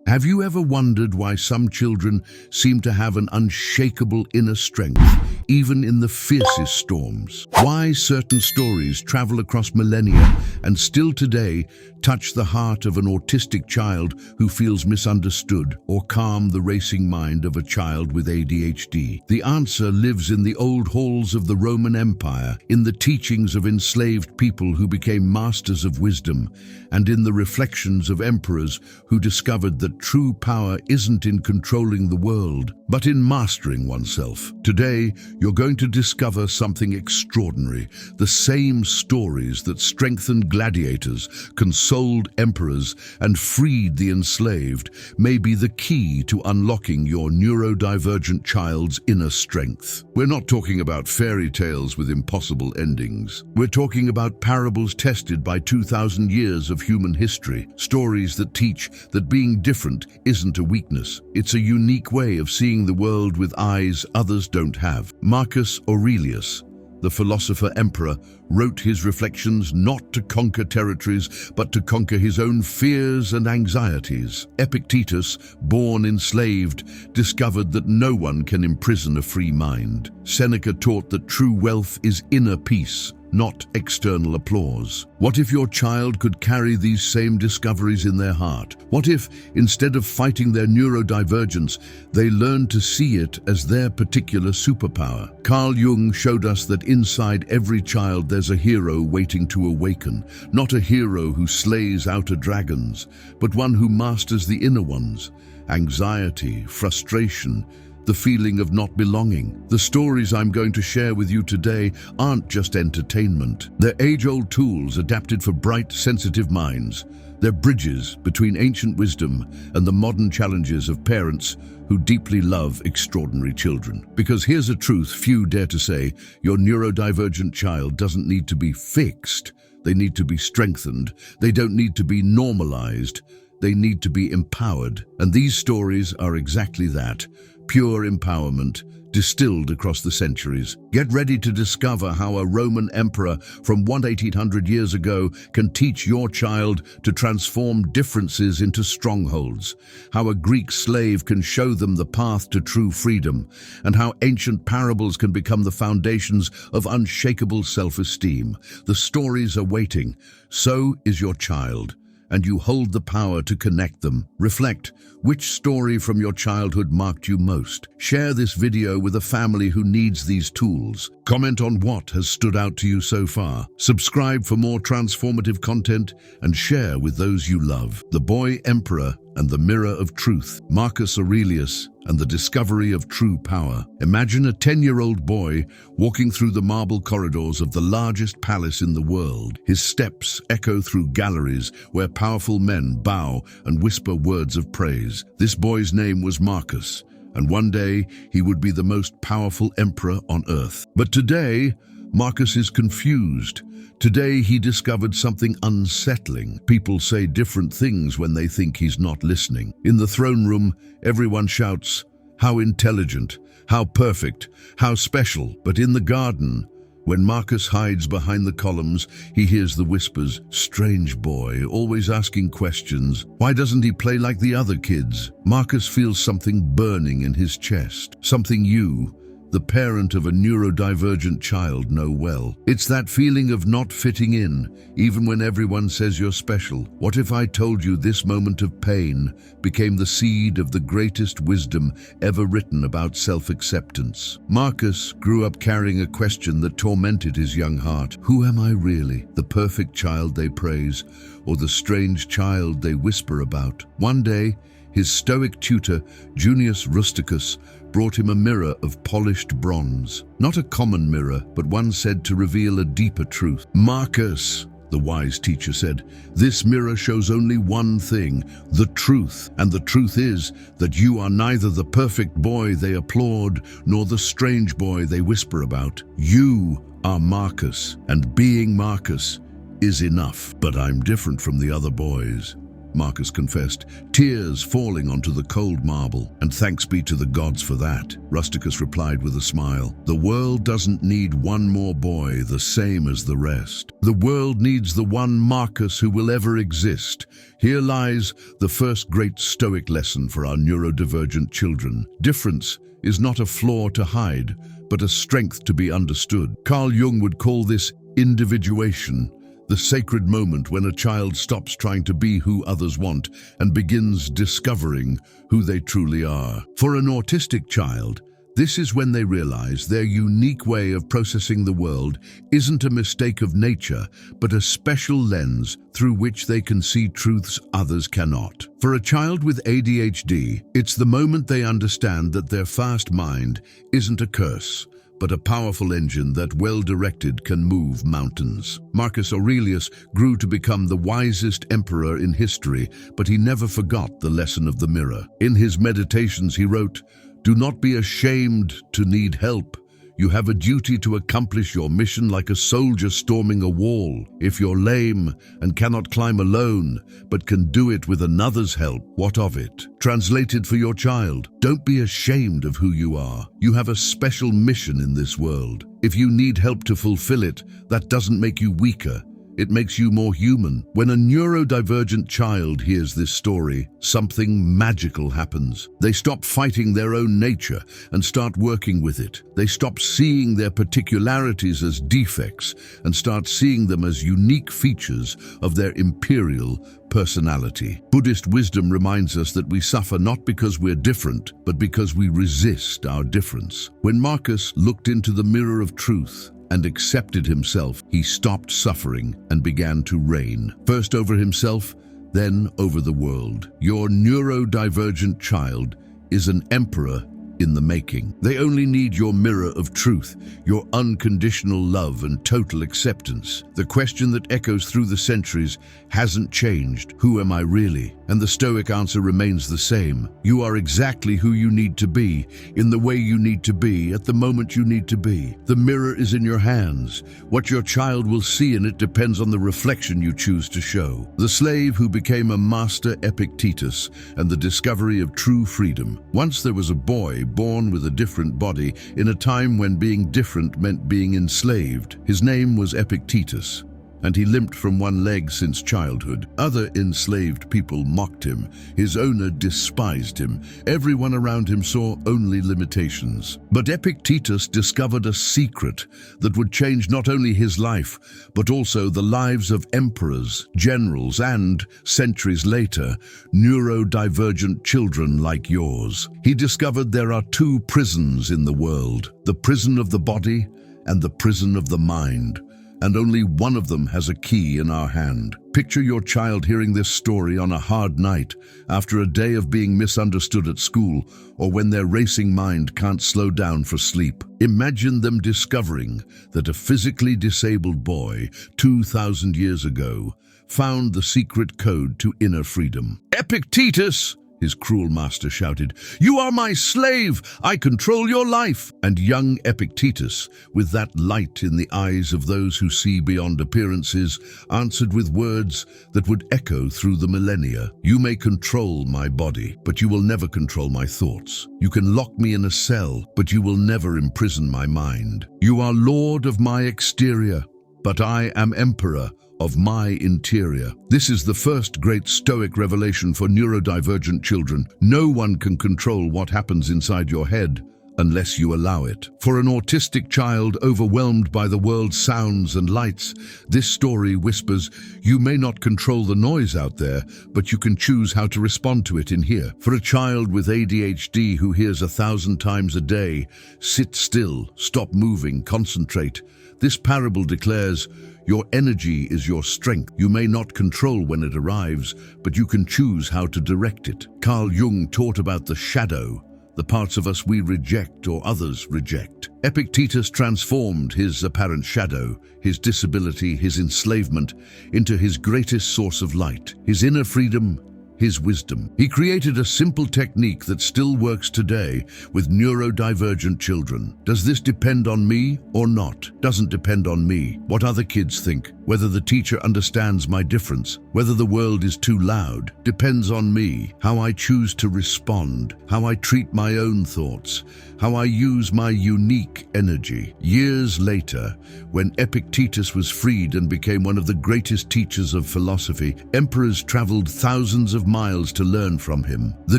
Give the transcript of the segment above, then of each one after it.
Have you ever wondered why some children seem to have an unshakable inner strength, even in the fiercest storms? Why certain stories travel across millennia and still today touch the heart of an autistic child who feels misunderstood, or calm the racing mind of a child with ADHD? The answer lives in the old halls of the Roman Empire, in the teachings of enslaved people who became masters of wisdom, and in the reflections of emperors who discovered that true power isn't in controlling the world, but in mastering oneself. Today, you're going to discover something extraordinary. The same stories that strengthened gladiators, consoled emperors, and freed the enslaved may be the key to unlocking your neurodivergent child's inner strength. We're not talking about fairy tales with impossible endings. We're talking about parables tested by 2,000 years of human history, stories that teach that being different isn't a weakness. It's a unique way of seeing the world with eyes others don't have. Marcus Aurelius, the philosopher emperor, wrote his reflections not to conquer territories, but to conquer his own fears and anxieties. Epictetus, born enslaved, discovered that no one can imprison a free mind. Seneca taught that true wealth is inner peace, not external applause. What if your child could carry these same discoveries in their heart? What if, instead of fighting their neurodivergence, they learned to see it as their particular superpower? Carl Jung showed us that inside every child there's a hero waiting to awaken, not a hero who slays outer dragons, but one who masters the inner ones: anxiety, frustration, the feeling of not belonging. The stories I'm going to share with you today aren't just entertainment. They're age-old tools adapted for bright, sensitive minds. They're bridges between ancient wisdom and the modern challenges of parents who deeply love extraordinary children. Because here's a truth few dare to say: your neurodivergent child doesn't need to be fixed. They need to be strengthened. They don't need to be normalized. They need to be empowered. And these stories are exactly that: pure empowerment, distilled across the centuries. Get ready to discover how a Roman emperor from 1800 years ago can teach your child to transform differences into strongholds, how a Greek slave can show them the path to true freedom, and how ancient parables can become the foundations of unshakable self-esteem. The stories are waiting. So is your child, and you hold the power to connect them. Reflect. Which story from your childhood marked you most? Share this video with a family who needs these tools. Comment on what has stood out to you so far. Subscribe for more transformative content and share with those you love. The Boy Emperor and the Mirror of Truth. Marcus Aurelius and the discovery of true power. Imagine a 10-year-old boy walking through the marble corridors of the largest palace in the world. His steps echo through galleries where powerful men bow and whisper words of praise. This boy's name was Marcus, and one day he would be the most powerful emperor on earth. But today, Marcus is confused. Today he discovered something unsettling. People say different things when they think he's not listening. In the throne room, everyone shouts, "How intelligent, how perfect, how special." But in the garden, when Marcus hides behind the columns, he hears the whispers, "Strange boy, always asking questions. Why doesn't he play like the other kids?" Marcus feels something burning in his chest, something you, the parent of a neurodivergent child, know well. It's that feeling of not fitting in, even when everyone says you're special. What if I told you this moment of pain became the seed of the greatest wisdom ever written about self-acceptance? Marcus grew up carrying a question that tormented his young heart. Who am I really? The perfect child they praise, or the strange child they whisper about? One day, his Stoic tutor, Junius Rusticus, brought him a mirror of polished bronze. Not a common mirror, but one said to reveal a deeper truth. "Marcus," the wise teacher said, "this mirror shows only one thing, the truth. And the truth is that you are neither the perfect boy they applaud, nor the strange boy they whisper about. You are Marcus, and being Marcus is enough." But I'm different from the other boys. Marcus confessed, tears falling onto the cold marble. And thanks be to the gods for that, Rusticus replied with a smile. The world doesn't need one more boy the same as the rest. The world needs the one Marcus who will ever exist. Here lies the first great Stoic lesson for our neurodivergent children. Difference is not a flaw to hide, but a strength to be understood. Carl Jung would call this individuation, the sacred moment when a child stops trying to be who others want and begins discovering who they truly are. For an autistic child, this is when they realize their unique way of processing the world isn't a mistake of nature, but a special lens through which they can see truths others cannot. For a child with ADHD, it's the moment they understand that their fast mind isn't a curse, but a powerful engine that, well-directed, can move mountains. Marcus Aurelius grew to become the wisest emperor in history, but he never forgot the lesson of the mirror. In his meditations he wrote, "Do not be ashamed to need help. You have a duty to accomplish your mission like a soldier storming a wall. If you're lame and cannot climb alone, but can do it with another's help, what of it?" Translated for your child, don't be ashamed of who you are. You have a special mission in this world. If you need help to fulfill it, that doesn't make you weaker. It makes you more human. When a neurodivergent child hears this story, something magical happens. They stop fighting their own nature and start working with it. They stop seeing their particularities as defects and start seeing them as unique features of their imperial personality. Buddhist wisdom reminds us that we suffer not because we're different, but because we resist our difference. When Marcus looked into the mirror of truth and accepted himself, he stopped suffering and began to reign, first over himself, then over the world. Your neurodivergent child is an emperor in the making. They only need your mirror of truth, your unconditional love and total acceptance. The question that echoes through the centuries hasn't changed. Who am I really? And the Stoic answer remains the same. You are exactly who you need to be, in the way you need to be, at the moment you need to be. The mirror is in your hands. What your child will see in it depends on the reflection you choose to show. The slave who became a master, Epictetus, and the discovery of true freedom. Once there was a boy born with a different body in a time when being different meant being enslaved. His name was Epictetus, and he limped from one leg since childhood. Other enslaved people mocked him. His owner despised him. Everyone around him saw only limitations. But Epictetus discovered a secret that would change not only his life, but also the lives of emperors, generals, and, centuries later, neurodivergent children like yours. He discovered there are two prisons in the world, the prison of the body and the prison of the mind. And only one of them has a key in our hand. Picture your child hearing this story on a hard night, after a day of being misunderstood at school, or when their racing mind can't slow down for sleep. Imagine them discovering that a physically disabled boy 2,000 years ago found the secret code to inner freedom. "Epictetus!" his cruel master shouted, "You are my slave! I control your life!" And young Epictetus, with that light in the eyes of those who see beyond appearances, answered with words that would echo through the millennia. "You may control my body, but you will never control my thoughts. You can lock me in a cell, but you will never imprison my mind. You are lord of my exterior, but I am emperor of my interior." This is the first great Stoic revelation for neurodivergent children. No one can control what happens inside your head unless you allow it. For an autistic child overwhelmed by the world's sounds and lights, this story whispers, you may not control the noise out there, but you can choose how to respond to it in here. For a child with ADHD who hears 1,000 times a day, sit still, stop moving, concentrate. This parable declares, your energy is your strength. You may not control when it arrives, but you can choose how to direct it. Carl Jung taught about the shadow, the parts of us we reject or others reject. Epictetus transformed his apparent shadow, his disability, his enslavement, into his greatest source of light, his inner freedom, his wisdom. He created a simple technique that still works today with neurodivergent children. Does this depend on me or not? Doesn't depend on me. What other kids think Whether the teacher understands my difference, whether the world is too loud, depends on me, how I choose to respond, how I treat my own thoughts, how I use my unique energy. Years later, when Epictetus was freed and became one of the greatest teachers of philosophy, emperors traveled thousands of miles to learn from him. The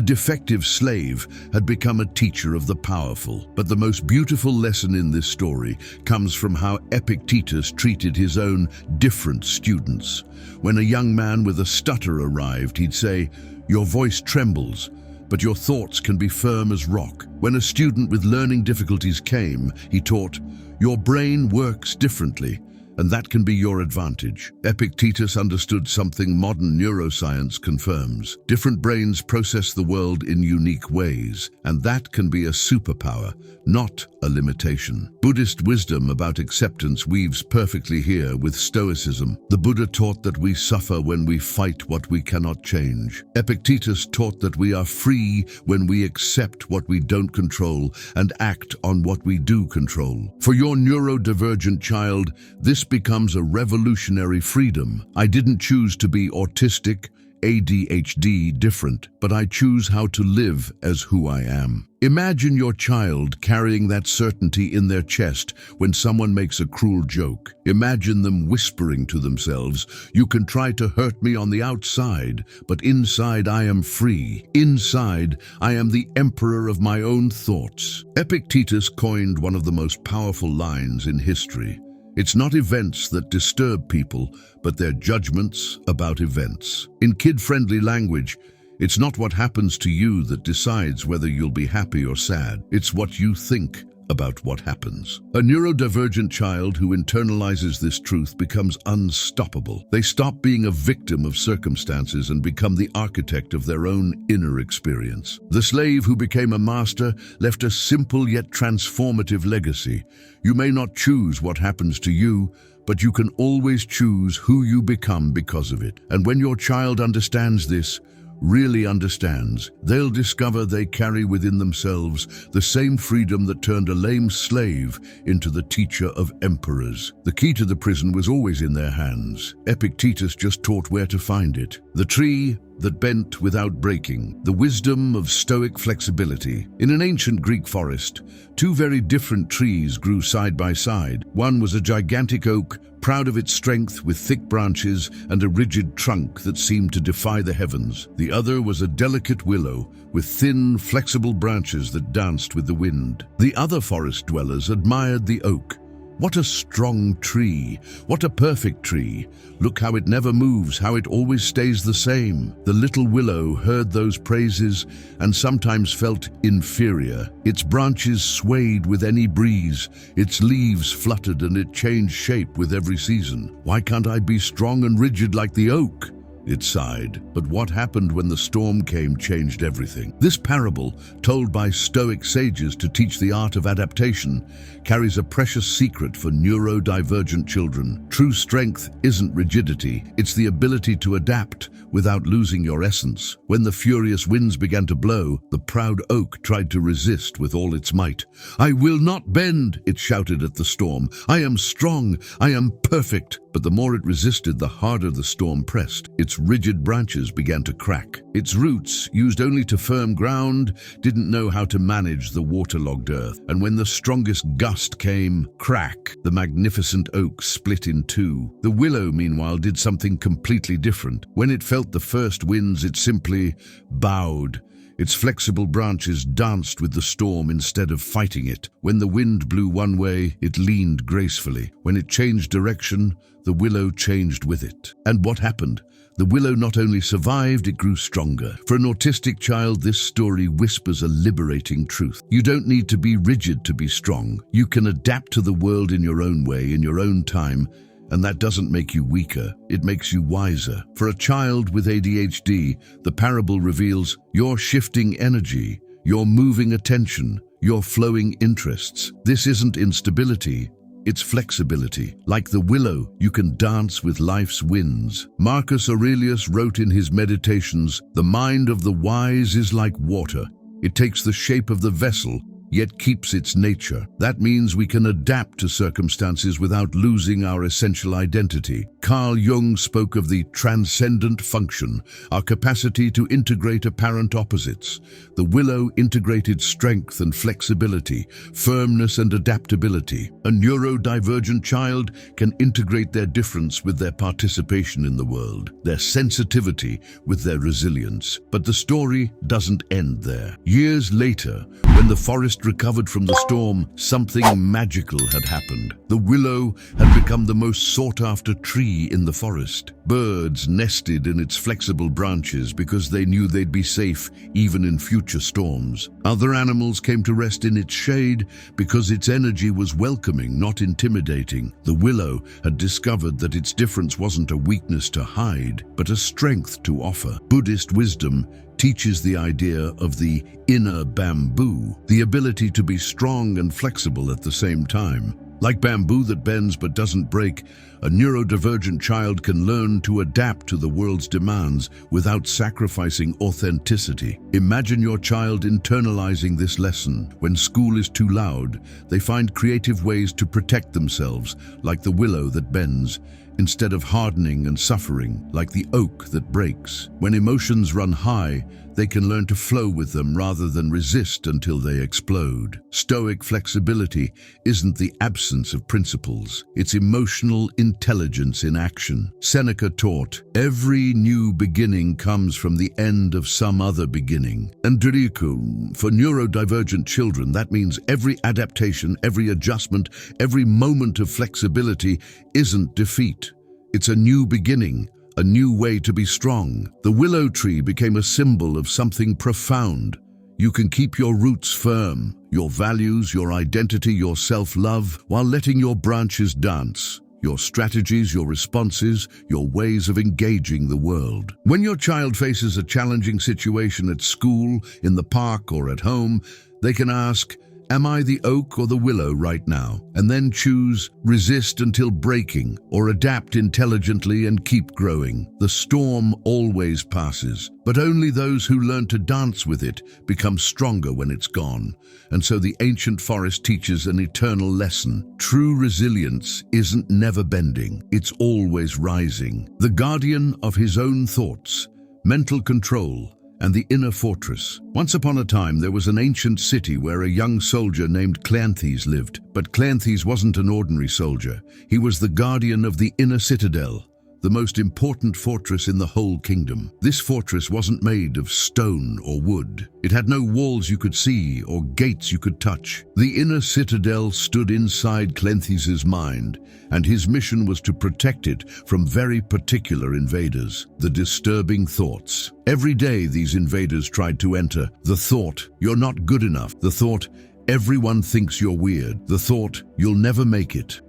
defective slave had become a teacher of the powerful. But the most beautiful lesson in this story comes from how Epictetus treated his own different students. When a young man with a stutter arrived, he'd say, "Your voice trembles, but your thoughts can be firm as rock." When a student with learning difficulties came, he taught, "Your brain works differently, and that can be your advantage." Epictetus understood something modern neuroscience confirms. Different brains process the world in unique ways, and that can be a superpower, not a limitation. Buddhist wisdom about acceptance weaves perfectly here with Stoicism. The Buddha taught that we suffer when we fight what we cannot change. Epictetus taught that we are free when we accept what we don't control and act on what we do control. For your neurodivergent child, this becomes a revolutionary freedom. I didn't choose to be autistic, ADHD different, but I choose how to live as who I am. Imagine your child carrying that certainty in their chest when someone makes a cruel joke. Imagine them whispering to themselves, "You can try to hurt me on the outside, but inside I am free. Inside I am the emperor of my own thoughts." Epictetus coined one of the most powerful lines in history. It's not events that disturb people, but their judgments about events. In kid-friendly language, it's not what happens to you that decides whether you'll be happy or sad. It's what you think about what happens. A neurodivergent child who internalizes this truth becomes unstoppable. They stop being a victim of circumstances and become the architect of their own inner experience. The slave who became a master left a simple yet transformative legacy. You may not choose what happens to you, but you can always choose who you become because of it. And when your child understands this, really understands, they'll discover they carry within themselves the same freedom that turned a lame slave into the teacher of emperors. The key to the prison was always in their hands. Epictetus just taught where to find it. The tree that bent without breaking, the wisdom of Stoic flexibility. In an ancient Greek forest, two very different trees grew side by side. One was a gigantic oak, proud of its strength with thick branches and a rigid trunk that seemed to defy the heavens. The other was a delicate willow with thin, flexible branches that danced with the wind. The other forest dwellers admired the oak. "What a strong tree! What a perfect tree! Look how it never moves, how it always stays the same." The little willow heard those praises and sometimes felt inferior. Its branches swayed with any breeze, its leaves fluttered and it changed shape with every season. "Why can't I be strong and rigid like the oak?" it sighed. But what happened when the storm came changed everything. This parable, told by Stoic sages to teach the art of adaptation, carries a precious secret for neurodivergent children. True strength isn't rigidity, it's the ability to adapt without losing your essence. When the furious winds began to blow, the proud oak tried to resist with all its might. "I will not bend," it shouted at the storm. "I am strong, I am perfect." But the more it resisted, the harder the storm pressed. Its rigid branches began to crack. Its roots, used only to firm ground, didn't know how to manage the waterlogged earth. And when the strongest gust came, crack, the magnificent oak split in two. The willow, meanwhile, did something completely different. When it felt the first winds, it simply bowed. Its flexible branches danced with the storm instead of fighting it. When the wind blew one way, it leaned gracefully. When it changed direction, the willow changed with it. And what happened? The willow not only survived, it grew stronger. For an autistic child, this story whispers a liberating truth. You don't need to be rigid to be strong. You can adapt to the world in your own way, in your own time, and that doesn't make you weaker, it makes you wiser. For a child with ADHD, the parable reveals your shifting energy, your moving attention, your flowing interests. This isn't instability, it's flexibility. Like the willow, you can dance with life's winds. Marcus Aurelius wrote in his Meditations, "The mind of the wise is like water. It takes the shape of the vessel, yet keeps its nature. That means we can adapt to circumstances without losing our essential identity. Carl Jung spoke of the transcendent function, our capacity to integrate apparent opposites. The willow integrated strength and flexibility, firmness and adaptability. A neurodivergent child can integrate their difference with their participation in the world, their sensitivity with their resilience. But the story doesn't end there. Years later, when the forest recovered from the storm, something magical had happened. The willow had become the most sought-after tree in the forest. Birds nested in its flexible branches because they knew they'd be safe even in future storms. Other animals came to rest in its shade because its energy was welcoming, not intimidating. The willow had discovered that its difference wasn't a weakness to hide, but a strength to offer. Buddhist wisdom teaches the idea of the inner bamboo, the ability to be strong and flexible at the same time. Like bamboo that bends but doesn't break, a neurodivergent child can learn to adapt to the world's demands without sacrificing authenticity. Imagine your child internalizing this lesson. When school is too loud, they find creative ways to protect themselves, like the willow that bends, instead of hardening and suffering, like the oak that breaks. When emotions run high, they can learn to flow with them rather than resist until they explode. Stoic flexibility isn't the absence of principles, it's emotional intelligence in action. Seneca taught, "Every new beginning comes from the end of some other beginning." And for neurodivergent children, that means every adaptation, every adjustment, every moment of flexibility isn't defeat. It's a new beginning, a new way to be strong. The willow tree became a symbol of something profound. You can keep your roots firm, your values, your identity, your self-love, while letting your branches dance. Your strategies, your responses, your ways of engaging the world. When your child faces a challenging situation at school, in the park, or at home, they can ask, "Am I the oak or the willow right now?" And then choose resist until breaking, or adapt intelligently and keep growing. The storm always passes, but only those who learn to dance with it become stronger when it's gone. And so the ancient forest teaches an eternal lesson. True resilience isn't never bending, it's always rising. The guardian of his own thoughts, mental control, and the inner fortress. Once upon a time, there was an ancient city where a young soldier named Cleanthes lived. But Cleanthes wasn't an ordinary soldier. He was the guardian of the inner citadel, the most important fortress in the whole kingdom. This fortress wasn't made of stone or wood. It had no walls you could see or gates you could touch. The inner citadel stood inside Cleanthes' mind, and his mission was to protect it from very particular invaders, the disturbing thoughts. Every day these invaders tried to enter. The thought, "You're not good enough." The thought, "Everyone thinks you're weird." The thought, "You'll never make it."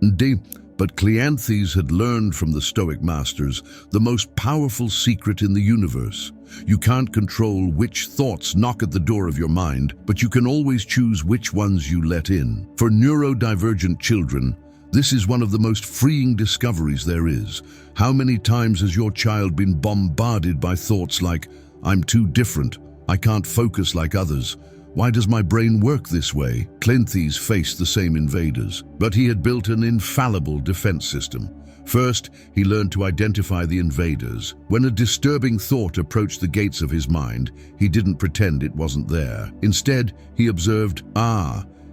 But Cleanthes had learned from the Stoic masters the most powerful secret in the universe. You can't control which thoughts knock at the door of your mind, but you can always choose which ones you let in. For neurodivergent children, this is one of the most freeing discoveries there is. How many times has your child been bombarded by thoughts like, "I'm too different, I can't focus like others. Why does my brain work this way?" Cleanthes faced the same invaders, but he had built an infallible defense system. First, he learned to identify the invaders. When a disturbing thought approached the gates of his mind, he didn't pretend it wasn't there. Instead, he observed,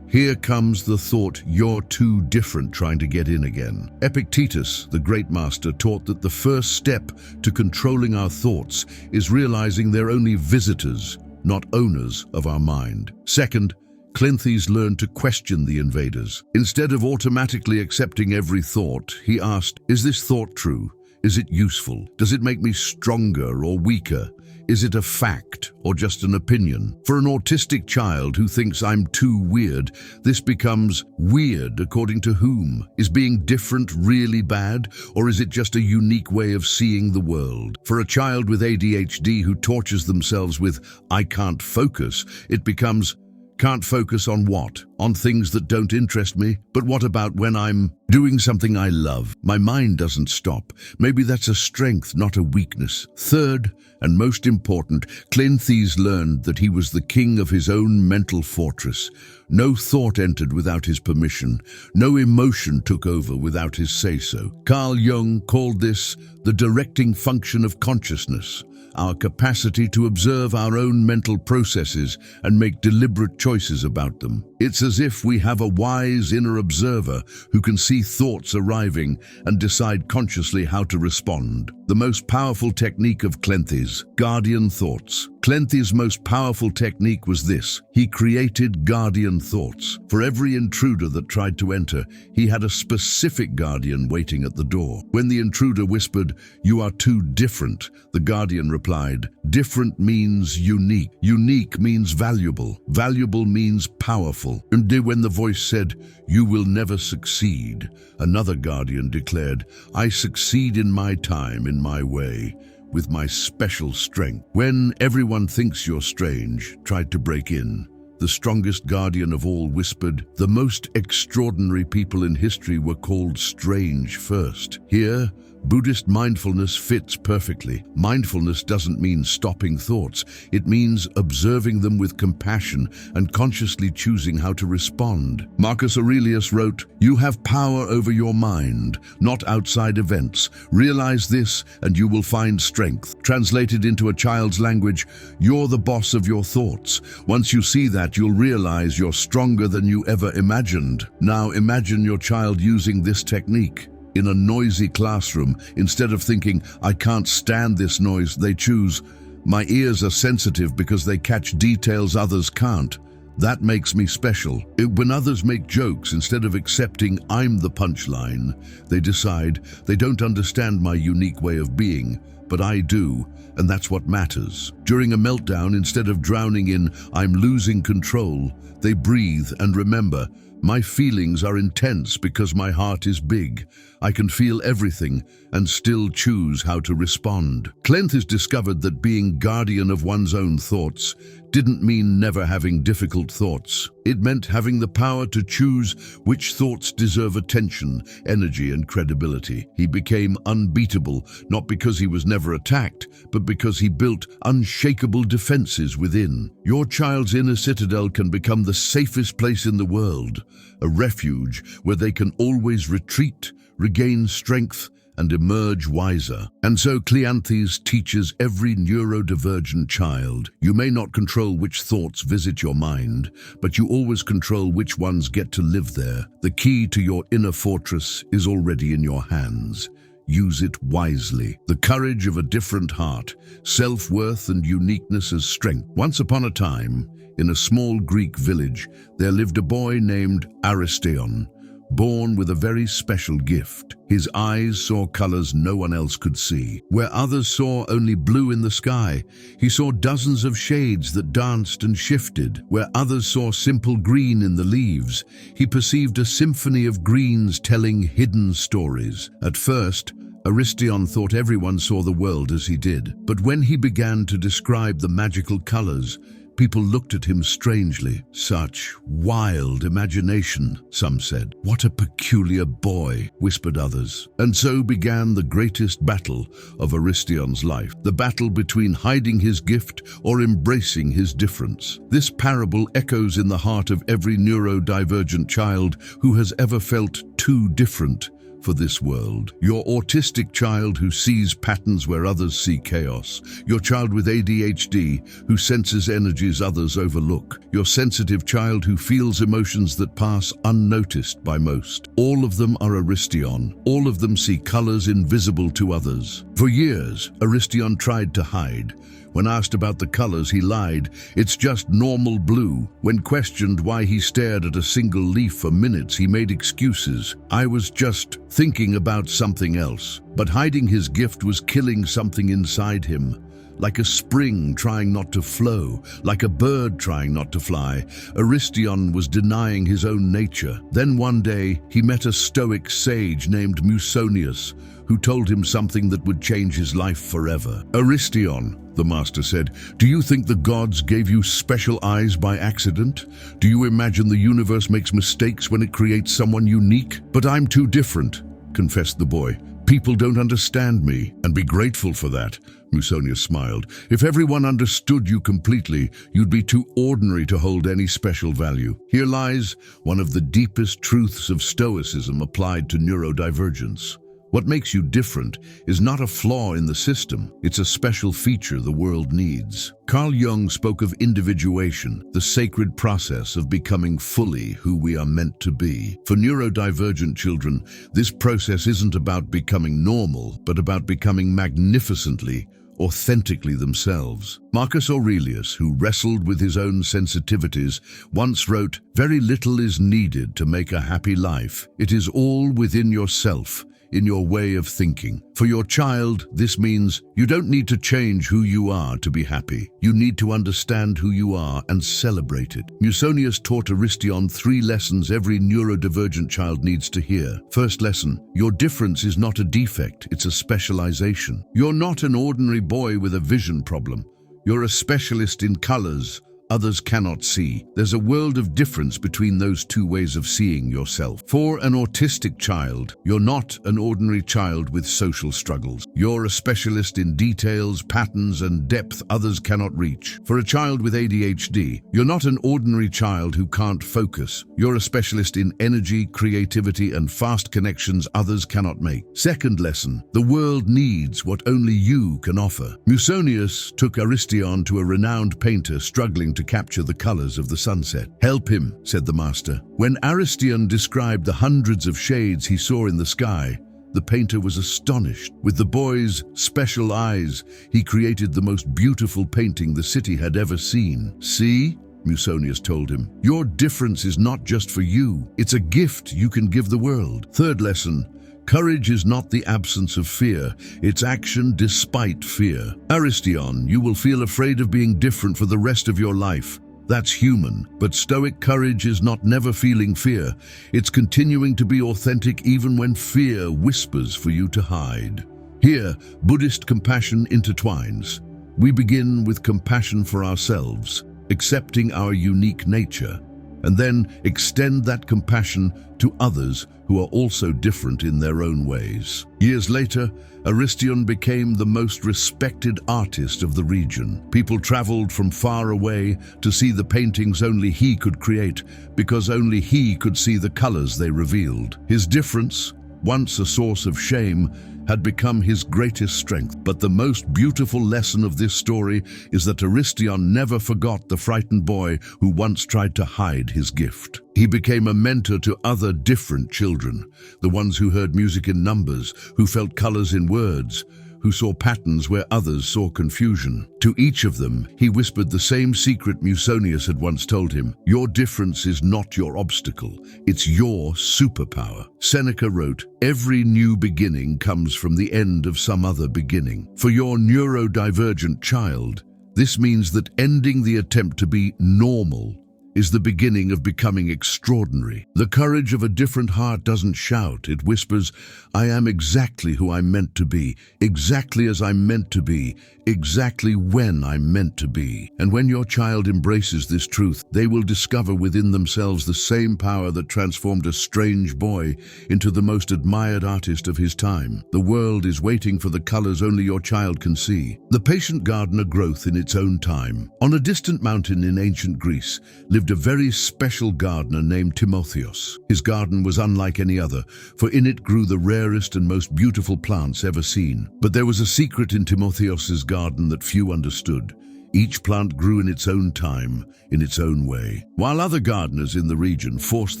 here comes the thought, "You're too different," trying to get in again. Epictetus, the great master, taught that the first step to controlling our thoughts is realizing they're only visitors, not owners of our mind. Second, Cleanthes learned to question the invaders. Instead of automatically accepting every thought, he asked, "Is this thought true? Is it useful? Does it make me stronger or weaker? Is it a fact or just an opinion?" For an autistic child who thinks "I'm too weird," this becomes weird according to whom? Is being different really bad, or is it just a unique way of seeing the world? For a child with ADHD who tortures themselves with "I can't focus," it becomes, Can't focus on what? On things that don't interest me? But what about when I'm doing something I love? My mind doesn't stop. Maybe that's a strength, not a weakness. Third, and most important, Cleanthes learned that he was the king of his own mental fortress. No thought entered without his permission. No emotion took over without his say-so. Carl Jung called this the directing function of consciousness, our capacity to observe our own mental processes and make deliberate choices about them. It's as if we have a wise inner observer who can see thoughts arriving and decide consciously how to respond. The most powerful technique of Cleanthes, guardian thoughts. Cleanthes' most powerful technique was this. He created guardian thoughts. For every intruder that tried to enter, he had a specific guardian waiting at the door. When the intruder whispered, "You are too different," the guardian replied, "Different means unique. Unique means valuable. Valuable means powerful." And when the voice said, "You will never succeed," another guardian declared, "I succeed in my time, in my way, with my special strength." When everyone thinks you're strange, tried to break in, the strongest guardian of all whispered, "The most extraordinary people in history were called strange first." Here, Buddhist mindfulness fits perfectly. Mindfulness doesn't mean stopping thoughts. It means observing them with compassion and consciously choosing how to respond. Marcus Aurelius wrote, "You have power over your mind, not outside events. Realize this and you will find strength." Translated into a child's language, you're the boss of your thoughts. Once you see that, you'll realize you're stronger than you ever imagined. Now imagine your child using this technique. In a noisy classroom, instead of thinking, "I can't stand this noise," they choose, "My ears are sensitive because they catch details others can't. That makes me special." When others make jokes, instead of accepting, "I'm the punchline," they decide, "They don't understand my unique way of being, but I do, and that's what matters." During a meltdown, instead of drowning in, "I'm losing control," they breathe and remember, "My feelings are intense because my heart is big. I can feel everything and still choose how to respond." Cleanthes discovered that being guardian of one's own thoughts didn't mean never having difficult thoughts. It meant having the power to choose which thoughts deserve attention, energy, and credibility. He became unbeatable, not because he was never attacked, but because he built unshakable defenses within. Your child's inner citadel can become the safest place in the world, a refuge where they can always retreat, regain strength, and emerge wiser. And so Cleanthes teaches every neurodivergent child, you may not control which thoughts visit your mind, but you always control which ones get to live there. The key to your inner fortress is already in your hands. Use it wisely. The courage of a different heart, self-worth and uniqueness as strength. Once upon a time, in a small Greek village, there lived a boy named Aristion, born with a very special gift. His eyes saw colors no one else could see. Where others saw only blue in the sky, he saw dozens of shades that danced and shifted. Where others saw simple green in the leaves, he perceived a symphony of greens telling hidden stories. At first, Aristion thought everyone saw the world as he did. But when he began to describe the magical colors, people looked at him strangely. "Such wild imagination," some said. "What a peculiar boy," whispered others. And so began the greatest battle of Aristion's life, the battle between hiding his gift or embracing his difference. This parable echoes in the heart of every neurodivergent child who has ever felt too different for this world. Your autistic child who sees patterns where others see chaos. Your child with ADHD who senses energies others overlook. Your sensitive child who feels emotions that pass unnoticed by most. All of them are Aristion. All of them see colors invisible to others. For years, Aristion tried to hide. When asked about the colors, he lied. "It's just normal blue." When questioned why he stared at a single leaf for minutes, he made excuses. "I was just thinking about something else." But hiding his gift was killing something inside him. Like a spring trying not to flow, like a bird trying not to fly, Aristion was denying his own nature. Then one day, he met a Stoic sage named Musonius, who told him something that would change his life forever. "Aristion, the master said. Do you think the gods gave you special eyes by accident? Do you imagine the universe makes mistakes when it creates someone unique? But I'm too different, confessed the boy. People don't understand me, and be grateful for that. Musonius smiled. If everyone understood you completely, you'd be too ordinary to hold any special value. Here lies one of the deepest truths of Stoicism applied to neurodivergence. What makes you different is not a flaw in the system, it's a special feature the world needs. Carl Jung spoke of individuation, the sacred process of becoming fully who we are meant to be. For neurodivergent children, this process isn't about becoming normal, but about becoming magnificently, authentically themselves. Marcus Aurelius, who wrestled with his own sensitivities, once wrote, "Very little is needed to make a happy life. It is all within yourself, in your way of thinking." For your child, this means you don't need to change who you are to be happy. You need to understand who you are and celebrate it. Musonius taught Aristion 3 lessons every neurodivergent child needs to hear. First lesson, your difference is not a defect, it's a specialization. You're not an ordinary boy with a vision problem. You're a specialist in colors others cannot see. There's a world of difference between those two ways of seeing yourself. For an autistic child, you're not an ordinary child with social struggles. You're a specialist in details, patterns, and depth others cannot reach. For a child with ADHD, you're not an ordinary child who can't focus. You're a specialist in energy, creativity, and fast connections others cannot make. Second lesson, the world needs what only you can offer. Musonius took Aristion to a renowned painter struggling to capture the colors of the sunset. "Help him," said the master. When Aristion described the hundreds of shades he saw in the sky, the painter was astonished. With the boy's special eyes, he created the most beautiful painting the city had ever seen. "See?" Musonius told him. "Your difference is not just for you. It's a gift you can give the world." Third lesson, courage is not the absence of fear, it's action despite fear. Aristion, you will feel afraid of being different for the rest of your life. That's human, but Stoic courage is not never feeling fear. It's continuing to be authentic even when fear whispers for you to hide. Here, Buddhist compassion intertwines. We begin with compassion for ourselves, accepting our unique nature, and then extend that compassion to others who are also different in their own ways. Years later, Aristion became the most respected artist of the region. People traveled from far away to see the paintings only he could create, because only he could see the colors they revealed. His difference, once a source of shame, had become his greatest strength. But the most beautiful lesson of this story is that Aristion never forgot the frightened boy who once tried to hide his gift. He became a mentor to other different children, the ones who heard music in numbers, who felt colors in words, who saw patterns where others saw confusion. To each of them, he whispered the same secret Musonius had once told him: your difference is not your obstacle, it's your superpower. Seneca wrote, "Every new beginning comes from the end of some other beginning." For your neurodivergent child, this means that ending the attempt to be normal is the beginning of becoming extraordinary. The courage of a different heart doesn't shout, it whispers, "I am exactly who I'm meant to be, exactly as I'm meant to be, exactly when I'm meant to be." And when your child embraces this truth, they will discover within themselves the same power that transformed a strange boy into the most admired artist of his time. The world is waiting for the colors only your child can see. The patient gardener growth in its own time. On a distant mountain in ancient Greece lived a very special gardener named Timotheus. His garden was unlike any other, for in it grew the rarest and most beautiful plants ever seen. But there was a secret in Timotheus's garden that few understood. Each plant grew in its own time, in its own way. While other gardeners in the region forced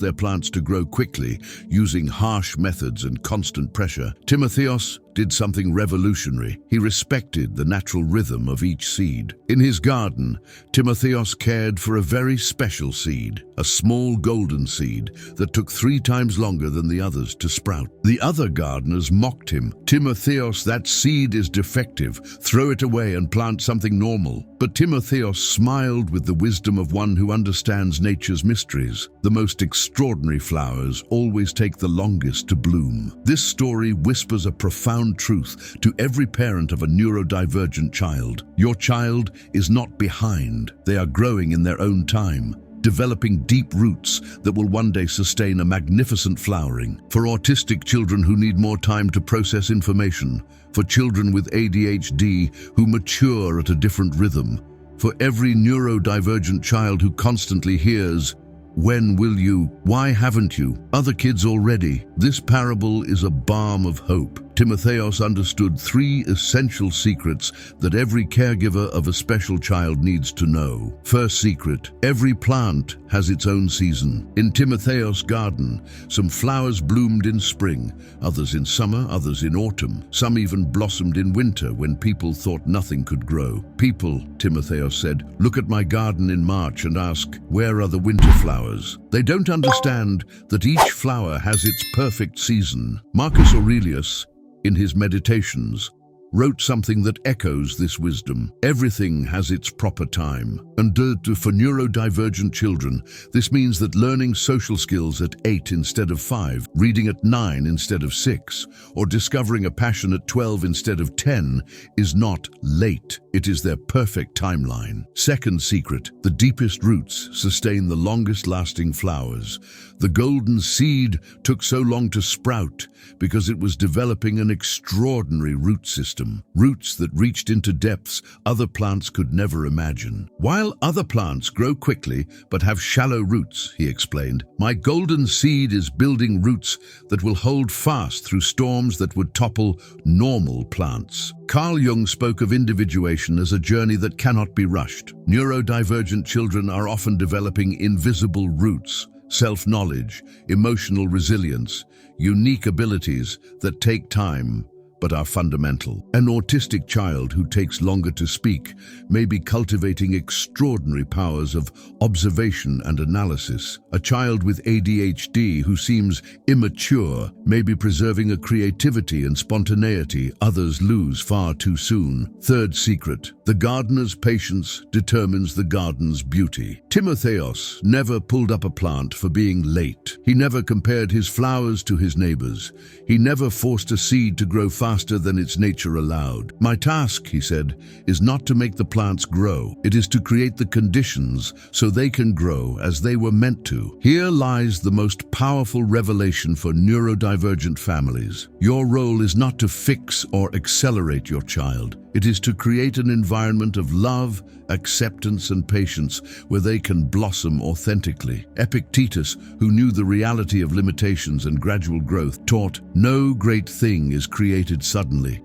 their plants to grow quickly, using harsh methods and constant pressure, Timotheus did something revolutionary. He respected the natural rhythm of each seed. In his garden, Timotheus cared for a very special seed, a small golden seed that took 3 times longer than the others to sprout. The other gardeners mocked him. "Timotheus, that seed is defective. Throw it away and plant something normal." But Timotheus smiled with the wisdom of one who understands nature's mysteries. The most extraordinary flowers always take the longest to bloom. This story whispers a profound profound truth to every parent of a neurodivergent child. Your child is not behind. They are growing in their own time, developing deep roots that will one day sustain a magnificent flowering. For autistic children who need more time to process information, for children with ADHD who mature at a different rhythm, for every neurodivergent child who constantly hears, "When will you? Why haven't you? Other kids already?" This parable is a balm of hope. Timotheus understood 3 essential secrets that every caregiver of a special child needs to know. First secret, every plant has its own season. In Timotheus' garden, some flowers bloomed in spring, others in summer, others in autumn. Some even blossomed in winter when people thought nothing could grow. People, Timotheus said, look at my garden in March and ask, where are the winter flowers? They don't understand that each flower has its perfect season. Marcus Aurelius, in his Meditations, wrote something that echoes this wisdom. Everything has its proper time. And for neurodivergent children, this means that learning social skills at 8 instead of 5, reading at 9 instead of 6, or discovering a passion at 12 instead of 10 is not late. It is their perfect timeline. Second secret, the deepest roots sustain the longest lasting flowers. The golden seed took so long to sprout because it was developing an extraordinary root system. Roots that reached into depths other plants could never imagine. While other plants grow quickly but have shallow roots, he explained, my golden seed is building roots that will hold fast through storms that would topple normal plants. Carl Jung spoke of individuation as a journey that cannot be rushed. Neurodivergent children are often developing invisible roots, self-knowledge, emotional resilience, unique abilities that take time but are fundamental. An autistic child who takes longer to speak may be cultivating extraordinary powers of observation and analysis. A child with ADHD who seems immature may be preserving a creativity and spontaneity others lose far too soon. Third secret, the gardener's patience determines the garden's beauty. Timotheus never pulled up a plant for being late. He never compared his flowers to his neighbors. He never forced a seed to grow faster than its nature allowed. My task, he said, is not to make the plants grow. It is to create the conditions so they can grow as they were meant to. Here lies the most powerful revelation for neurodivergent families. Your role is not to fix or accelerate your child. It is to create an environment of love, acceptance, and patience where they can blossom authentically. Epictetus, who knew the reality of limitations and gradual growth, taught, no great thing is created suddenly.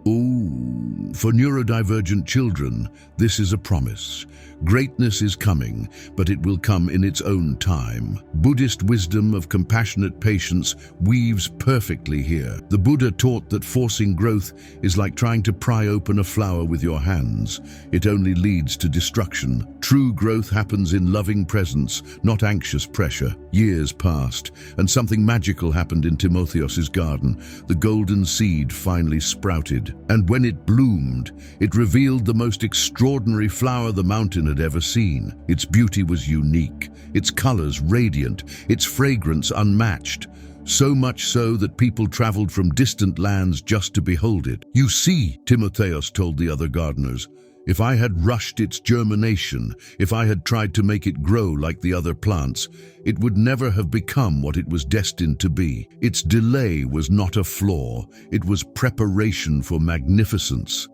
For neurodivergent children, this is a promise. Greatness is coming, but it will come in its own time. Buddhist wisdom of compassionate patience weaves perfectly here. The Buddha taught that forcing growth is like trying to pry open a flower with your hands. It only leads to destruction. True growth happens in loving presence, not anxious pressure. Years passed, and something magical happened in Timotheus's garden. The golden seed finally sprouted, and when it bloomed, it revealed the most extraordinary flower the mountain had ever seen. Its beauty was unique, its colors radiant, its fragrance unmatched. So much so that people traveled from distant lands just to behold it. You see, Timotheus told the other gardeners, if I had rushed its germination, if I had tried to make it grow like the other plants, it would never have become what it was destined to be. Its delay was not a flaw, it was preparation for magnificence.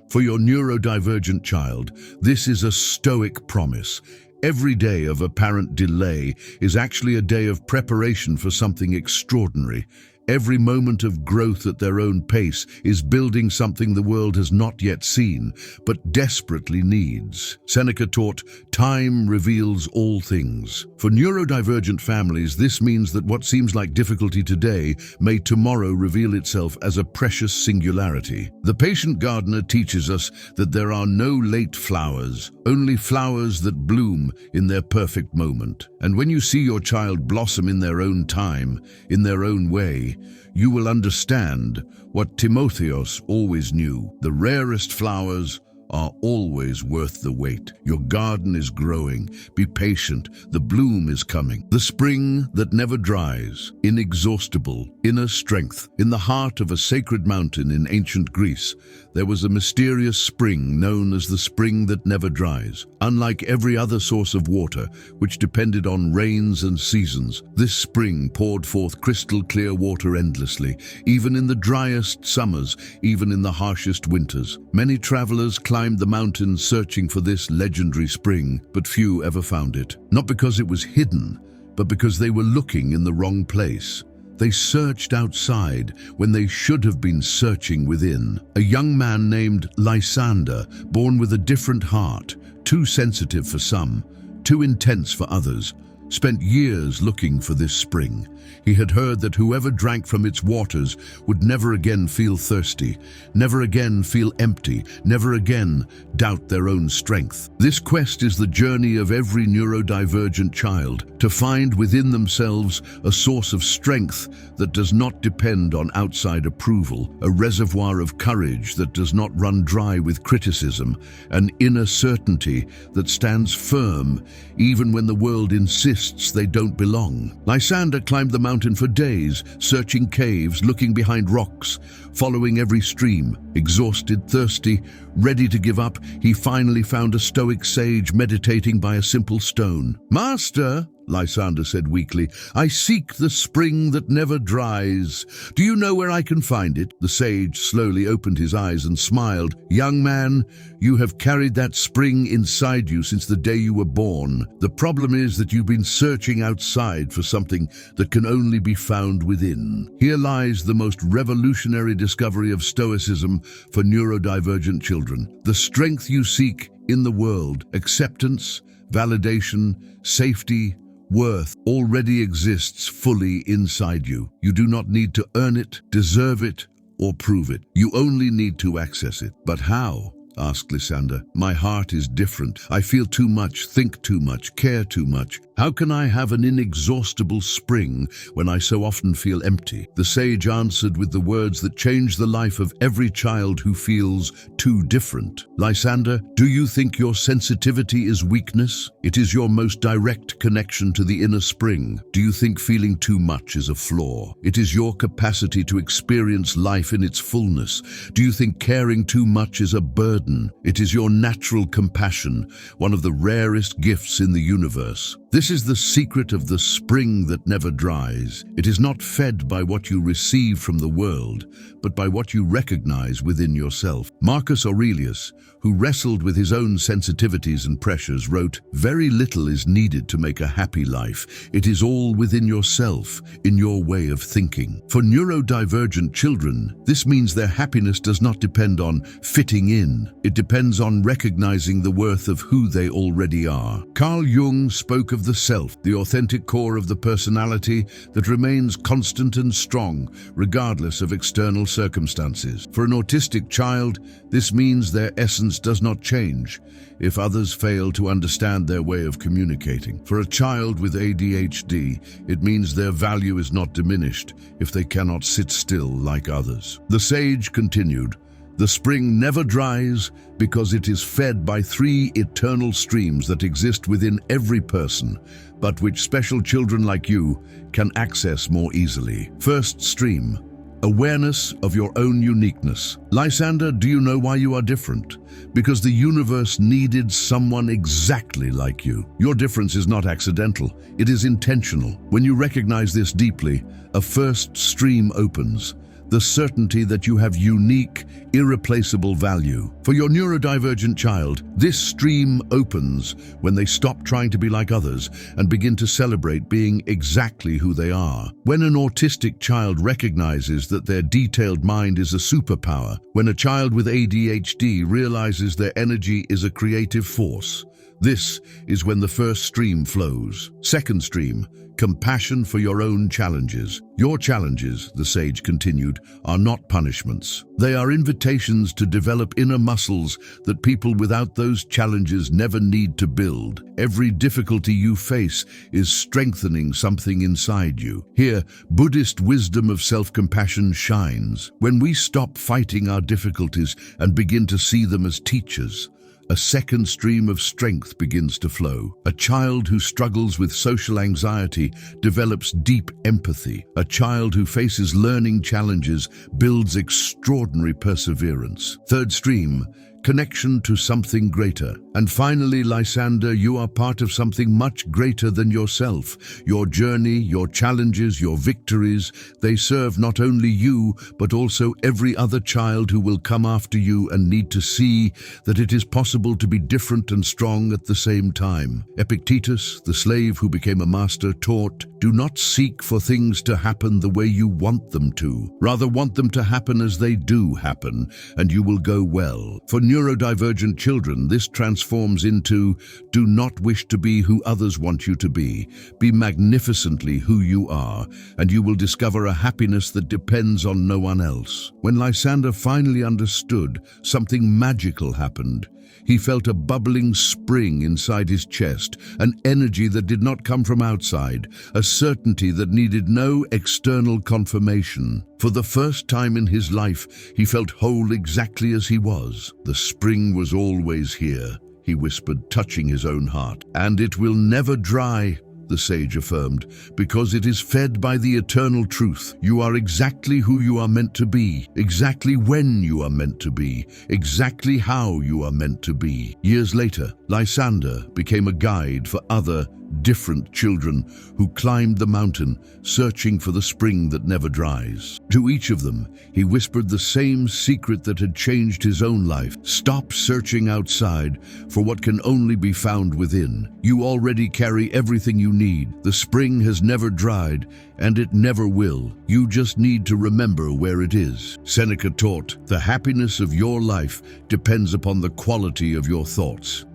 For your neurodivergent child, this is a Stoic promise. Every day of apparent delay is actually a day of preparation for something extraordinary. Every moment of growth at their own pace is building something the world has not yet seen, but desperately needs. Seneca taught, time reveals all things. For neurodivergent families, this means that what seems like difficulty today may tomorrow reveal itself as a precious singularity. The patient gardener teaches us that there are no late flowers, only flowers that bloom in their perfect moment. And when you see your child blossom in their own time, in their own way, you will understand what Timotheus always knew. The rarest flowers are always worth the wait. Your garden is growing. Be patient. The bloom is coming. The spring that never dries. Inexhaustible. Inner strength. In the heart of a sacred mountain in ancient Greece, there was a mysterious spring known as the spring that never dries. Unlike every other source of water, which depended on rains and seasons, this spring poured forth crystal clear water endlessly, even in the driest summers, even in the harshest winters. Many travelers climbed the mountains searching for this legendary spring, but few ever found it. Not because it was hidden, but because they were looking in the wrong place. They searched outside when they should have been searching within. A young man named Lysander, born with a different heart, too sensitive for some, too intense for others, spent years looking for this spring. He had heard that whoever drank from its waters would never again feel thirsty, never again feel empty, never again doubt their own strength. This quest is the journey of every neurodivergent child, to find within themselves a source of strength that does not depend on outside approval, a reservoir of courage that does not run dry with criticism, an inner certainty that stands firm even when the world insists they don't belong. Lysander climbed the mountain for days, searching caves, looking behind rocks, following every stream. Exhausted, thirsty, ready to give up, he finally found a Stoic sage meditating by a simple stone. "Master," Lysander said weakly, "I seek the spring that never dries. Do you know where I can find it?" The sage slowly opened his eyes and smiled. "Young man, you have carried that spring inside you since the day you were born. The problem is that you've been searching outside for something that can only be found within." Here lies the most revolutionary discovery of Stoicism for neurodivergent children. The strength you seek in the world, acceptance, validation, safety, worth, already exists fully inside you. You do not need to earn it, deserve it, or prove it. You only need to access it. "But how?" asked Lysander. "My heart is different. I feel too much, think too much, care too much. How can I have an inexhaustible spring when I so often feel empty?" The sage answered with the words that change the life of every child who feels too different. "Lysander, do you think your sensitivity is weakness? It is your most direct connection to the inner spring. Do you think feeling too much is a flaw? It is your capacity to experience life in its fullness. Do you think caring too much is a burden? It is your natural compassion, one of the rarest gifts in the universe. This is the secret of the spring that never dries. It is not fed by what you receive from the world, but by what you recognize within yourself. Marcus Aurelius, who wrestled with his own sensitivities and pressures, wrote, "Very little is needed to make a happy life. It is all within yourself, in your way of thinking." For neurodivergent children, this means their happiness does not depend on fitting in. It depends on recognizing the worth of who they already are. Carl Jung spoke of the self, the authentic core of the personality that remains constant and strong, regardless of external circumstances. For an autistic child, this means their essence does not change if others fail to understand their way of communicating. For a child with ADHD, it means their value is not diminished if they cannot sit still like others. The sage continued, "The spring never dries because it is fed by 3 eternal streams that exist within every person, but which special children like you can access more easily." First stream, awareness of your own uniqueness. Lysander, do you know why you are different? Because the universe needed someone exactly like you. Your difference is not accidental, it is intentional. When you recognize this deeply, a first stream opens. The certainty that you have unique, irreplaceable value. For your neurodivergent child, this stream opens when they stop trying to be like others and begin to celebrate being exactly who they are. When an autistic child recognizes that their detailed mind is a superpower, when a child with ADHD realizes their energy is a creative force, This is when the first stream flows. Second stream, compassion for your own challenges. Your challenges, the sage continued, are not punishments. They are invitations to develop inner muscles that people without those challenges never need to build. Every difficulty you face is strengthening something inside you. Here, Buddhist wisdom of self-compassion shines. When we stop fighting our difficulties and begin to see them as teachers, a second stream of strength begins to flow. A child who struggles with social anxiety develops deep empathy. A child who faces learning challenges builds extraordinary perseverance. Third stream, connection to something greater. And finally, Lysander, you are part of something much greater than yourself. Your journey, your challenges, your victories, they serve not only you, but also every other child who will come after you and need to see that it is possible to be different and strong at the same time. Epictetus, the slave who became a master, taught, do not seek for things to happen the way you want them to. Rather want them to happen as they do happen, and you will go well. For neurodivergent children, this transforms into, do not wish to be who others want you to be. Be magnificently who you are, and you will discover a happiness that depends on no one else. When Lysander finally understood, something magical happened. He felt a bubbling spring inside his chest, an energy that did not come from outside, a certainty that needed no external confirmation. For the first time in his life, he felt whole exactly as he was. The spring was always here, he whispered, touching his own heart. And it will never dry, the sage affirmed, because it is fed by the eternal truth. You are exactly who you are meant to be, exactly when you are meant to be, exactly how you are meant to be. Years later, Lysander became a guide for other, different children who climbed the mountain, searching for the spring that never dries. To each of them, he whispered the same secret that had changed his own life. Stop searching outside for what can only be found within. You already carry everything you need. The spring has never dried, and it never will. You just need to remember where it is. Seneca taught, the happiness of your life depends upon the quality of your thoughts.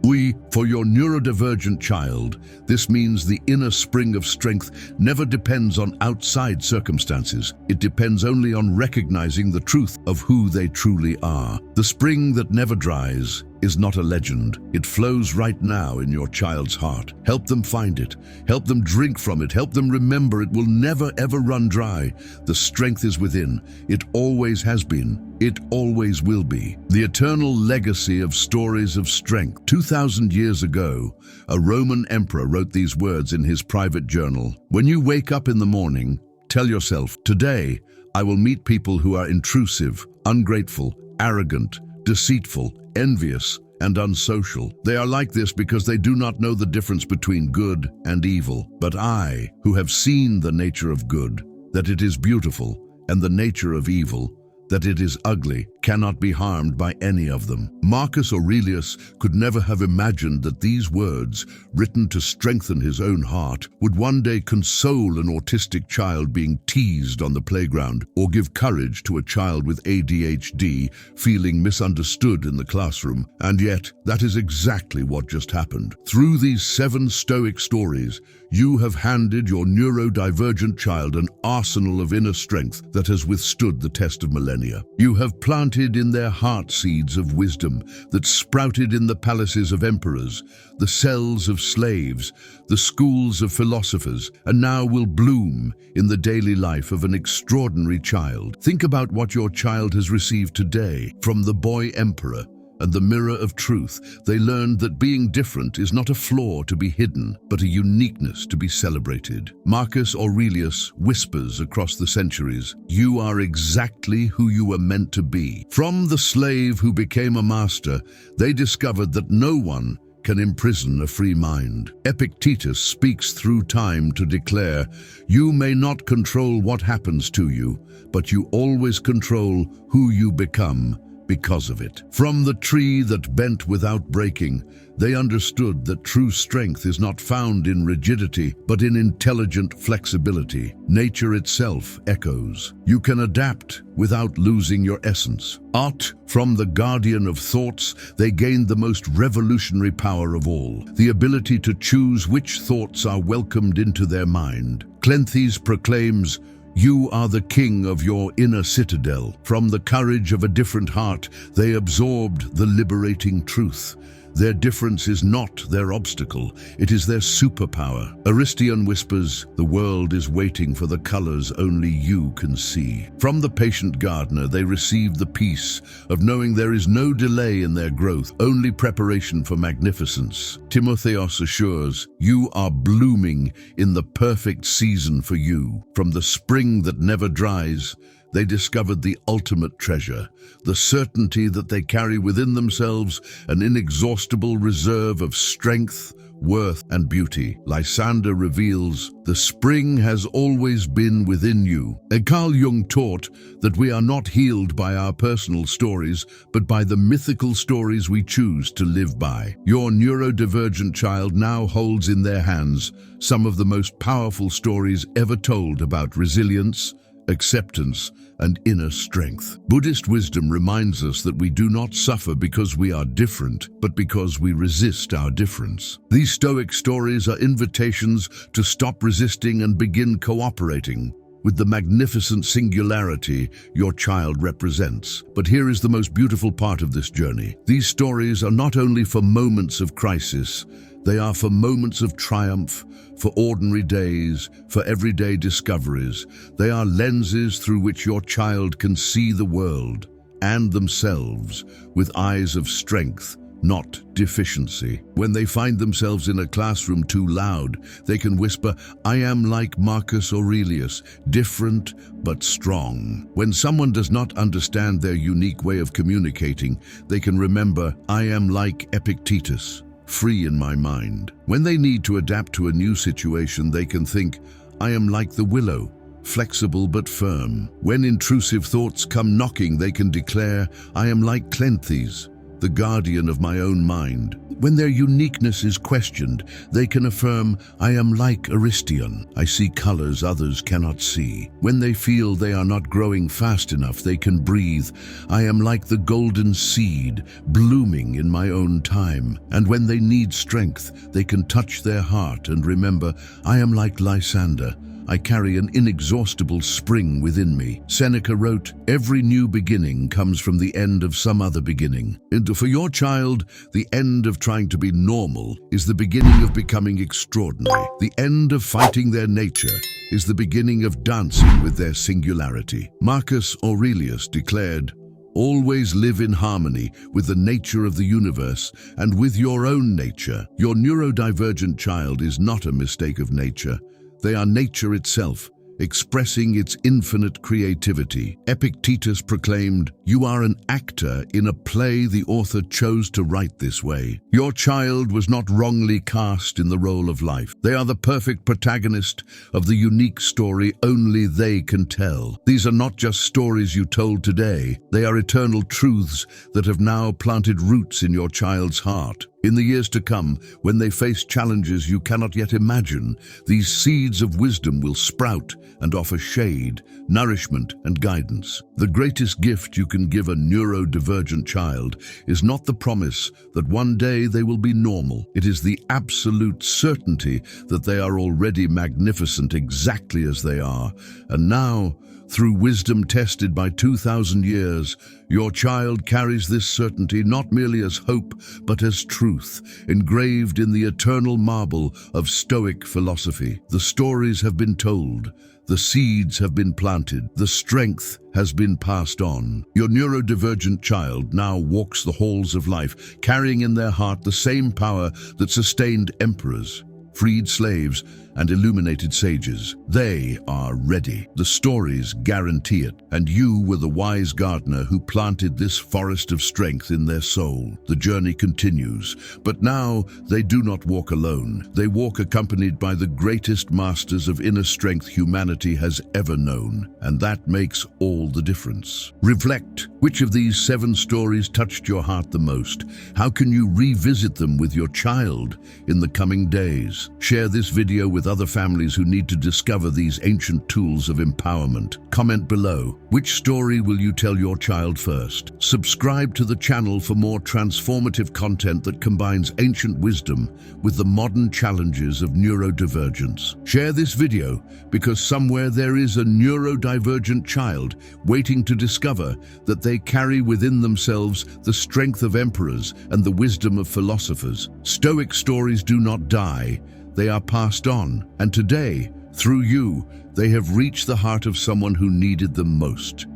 For your neurodivergent child, this means the inner spring of strength never depends on outside circumstances. It depends only on recognizing the truth of who they truly are. The spring that never dries is not a legend. It flows right now in your child's heart. Help them find it. Help them drink from it. Help them remember it will never ever run dry. The strength is within. It always has been. It always will be. The eternal legacy of stories of strength. 2,000 years ago, a Roman emperor wrote these words in his private journal. When you wake up in the morning, tell yourself, today I will meet people who are intrusive, ungrateful, arrogant, deceitful, envious, and unsocial. They are like this because they do not know the difference between good and evil. But I, who have seen the nature of good, that it is beautiful, and the nature of evil, that it is ugly, cannot be harmed by any of them. Marcus Aurelius could never have imagined that these words, written to strengthen his own heart, would one day console an autistic child being teased on the playground, or give courage to a child with ADHD feeling misunderstood in the classroom. And yet, that is exactly what just happened. Through these 7 Stoic stories, you have handed your neurodivergent child an arsenal of inner strength that has withstood the test of millennia. You have planted in their heart seeds of wisdom that sprouted in the palaces of emperors, the cells of slaves, the schools of philosophers, and now will bloom in the daily life of an extraordinary child. Think about what your child has received today from the boy emperor and the mirror of truth. They learned that being different is not a flaw to be hidden, but a uniqueness to be celebrated. Marcus Aurelius whispers across the centuries, you are exactly who you were meant to be. From the slave who became a master, they discovered that no one can imprison a free mind. Epictetus speaks through time to declare, you may not control what happens to you, but you always control who you become, because of it. From the tree that bent without breaking, they understood that true strength is not found in rigidity, but in intelligent flexibility. Nature itself echoes. You can adapt without losing your essence. From the guardian of thoughts, they gained the most revolutionary power of all, the ability to choose which thoughts are welcomed into their mind. Cleanthes proclaims, "You are the king of your inner citadel." From the courage of a different heart, they absorbed the liberating truth. Their difference is not their obstacle, it is their superpower. Aristian whispers, "The world is waiting for the colors only you can see." From the patient gardener, they received the peace of knowing there is no delay in their growth, only preparation for magnificence. Timotheos assures, "You are blooming in the perfect season for you." From the spring that never dries, they discovered the ultimate treasure, the certainty that they carry within themselves an inexhaustible reserve of strength, worth, and beauty. Lysander reveals, "The spring has always been within you." And Carl Jung taught that we are not healed by our personal stories, but by the mythical stories we choose to live by. Your neurodivergent child now holds in their hands some of the most powerful stories ever told about resilience, acceptance, and inner strength. Buddhist wisdom reminds us that we do not suffer because we are different, but because we resist our difference. These Stoic stories are invitations to stop resisting and begin cooperating with the magnificent singularity your child represents. But here is the most beautiful part of this journey. These stories are not only for moments of crisis, they are for moments of triumph, for ordinary days, for everyday discoveries. They are lenses through which your child can see the world and themselves with eyes of strength, not deficiency. When they find themselves in a classroom too loud, they can whisper, "I am like Marcus Aurelius, different but strong." When someone does not understand their unique way of communicating, they can remember, "I am like Epictetus, free in my mind." When they need to adapt to a new situation, they can think, "I am like the willow, flexible but firm." When intrusive thoughts come knocking, they can declare, "I am like Cleanthes, the guardian of my own mind." When their uniqueness is questioned, they can affirm, "I am like Aristian, I see colors others cannot see." When they feel they are not growing fast enough, they can breathe, "I am like the golden seed, blooming in my own time." And when they need strength, they can touch their heart and remember, "I am like Lysander, I carry an inexhaustible spring within me." Seneca wrote, "Every new beginning comes from the end of some other beginning." And for your child, the end of trying to be normal is the beginning of becoming extraordinary. The end of fighting their nature is the beginning of dancing with their singularity. Marcus Aurelius declared, "Always live in harmony with the nature of the universe and with your own nature." Your neurodivergent child is not a mistake of nature. They are nature itself, expressing its infinite creativity. Epictetus proclaimed, "You are an actor in a play the author chose to write this way." Your child was not wrongly cast in the role of life. They are the perfect protagonist of the unique story only they can tell. These are not just stories you told today. They are eternal truths that have now planted roots in your child's heart. In the years to come, when they face challenges you cannot yet imagine, these seeds of wisdom will sprout and offer shade, nourishment, and guidance. The greatest gift you can give a neurodivergent child is not the promise that one day they will be normal. It is the absolute certainty that they are already magnificent exactly as they are. And now, through wisdom tested by 2,000 years, your child carries this certainty not merely as hope, but as truth, engraved in the eternal marble of Stoic philosophy. The stories have been told, the seeds have been planted, the strength has been passed on. Your neurodivergent child now walks the halls of life, carrying in their heart the same power that sustained emperors, freed slaves, and illuminated sages. They are ready. The stories guarantee it. And you were the wise gardener who planted this forest of strength in their soul. The journey continues, but now they do not walk alone. They walk accompanied by the greatest masters of inner strength humanity has ever known. And that makes all the difference. Reflect. Which of these 7 stories touched your heart the most? How can you revisit them with your child in the coming days? Share this video with other families who need to discover these ancient tools of empowerment. Comment below. Which story will you tell your child first? Subscribe to the channel for more transformative content that combines ancient wisdom with the modern challenges of neurodivergence. Share this video because somewhere there is a neurodivergent child waiting to discover that they carry within themselves the strength of emperors and the wisdom of philosophers. Stoic stories do not die, they are passed on, and today, through you, they have reached the heart of someone who needed them most.